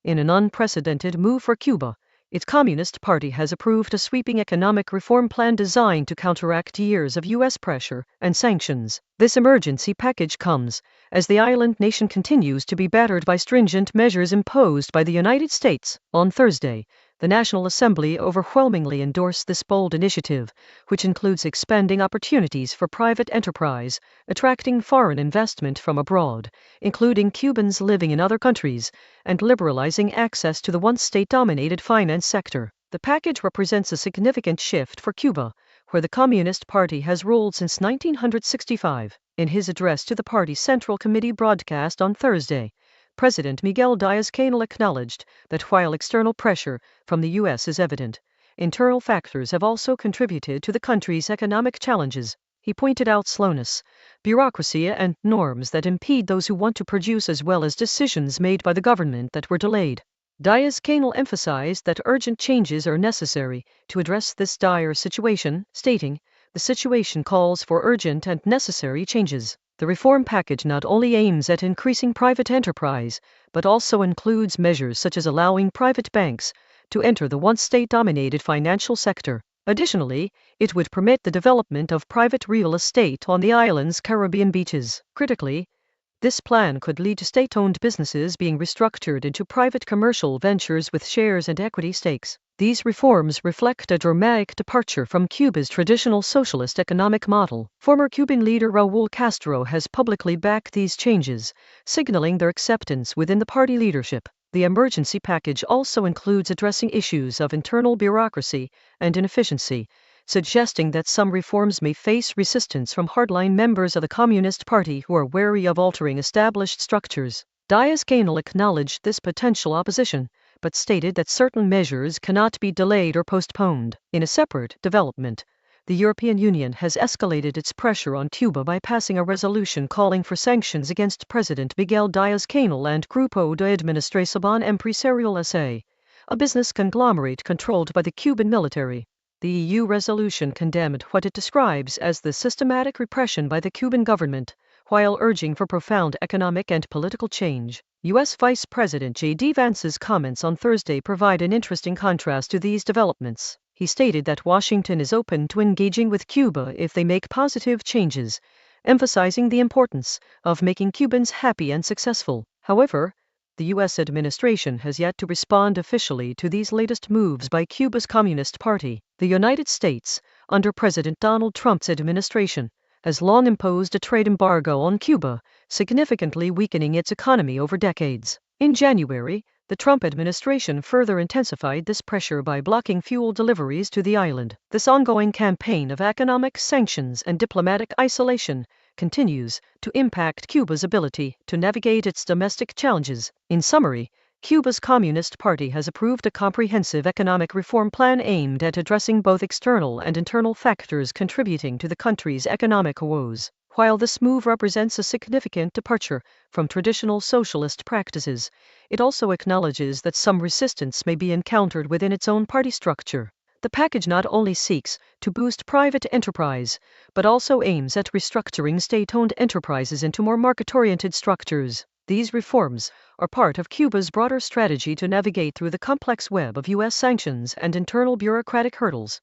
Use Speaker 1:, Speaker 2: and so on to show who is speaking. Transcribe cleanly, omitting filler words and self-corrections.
Speaker 1: In an unprecedented move for Cuba, its Communist Party has approved a sweeping economic reform plan designed to counteract years of U.S. pressure and sanctions. This emergency package comes as the island nation continues to be battered by stringent measures imposed by the United States. On Thursday, the National Assembly overwhelmingly endorsed this bold initiative, which includes expanding opportunities for private enterprise, attracting foreign investment from abroad, including Cubans living in other countries, and liberalizing access to the once state-dominated finance sector. The package represents a significant shift for Cuba, where the Communist Party has ruled since 1965. In his address to the party's Central Committee broadcast on Thursday, President Miguel Diaz-Canel acknowledged that while external pressure from the U.S. is evident, internal factors have also contributed to the country's economic challenges. He pointed out slowness, bureaucracy, and norms that impede those who want to produce, as well as decisions made by the government that were delayed. Diaz-Canel emphasized that urgent changes are necessary to address this dire situation, stating, "The situation calls for urgent and necessary changes." The reform package not only aims at increasing private enterprise, but also includes measures such as allowing private banks to enter the once state-dominated financial sector. Additionally, it would permit the development of private real estate on the island's Caribbean beaches. Critically, this plan could lead to state-owned businesses being restructured into private commercial ventures with shares and equity stakes. These reforms reflect a dramatic departure from Cuba's traditional socialist economic model. Former Cuban leader Raúl Castro has publicly backed these changes, signaling their acceptance within the party leadership. The emergency package also includes addressing issues of internal bureaucracy and inefficiency, suggesting that some reforms may face resistance from hardline members of the Communist Party who are wary of altering established structures. Diaz-Canel acknowledged this potential opposition, but stated that certain measures cannot be delayed or postponed. In a separate development, the European Union has escalated its pressure on Cuba by passing a resolution calling for sanctions against President Miguel Diaz-Canel and Grupo de Administración Empresarial S.A., a business conglomerate controlled by the Cuban military. The EU resolution condemned what it describes as the systematic repression by the Cuban government, while urging for profound economic and political change. U.S. Vice President J.D. Vance's comments on Thursday provide an interesting contrast to these developments. He stated that Washington is open to engaging with Cuba if they make positive changes, emphasizing the importance of making Cubans happy and successful. However, the U.S. administration has yet to respond officially to these latest moves by Cuba's Communist Party. The United States, under President Donald Trump's administration, has long imposed a trade embargo on Cuba, significantly weakening its economy over decades. In January, the Trump administration further intensified this pressure by blocking fuel deliveries to the island. This ongoing campaign of economic sanctions and diplomatic isolation continues to impact Cuba's ability to navigate its domestic challenges. In summary, Cuba's Communist Party has approved a comprehensive economic reform plan aimed at addressing both external and internal factors contributing to the country's economic woes. While this move represents a significant departure from traditional socialist practices, it also acknowledges that some resistance may be encountered within its own party structure. The package not only seeks to boost private enterprise, but also aims at restructuring state-owned enterprises into more market-oriented structures. These reforms are part of Cuba's broader strategy to navigate through the complex web of U.S. sanctions and internal bureaucratic hurdles.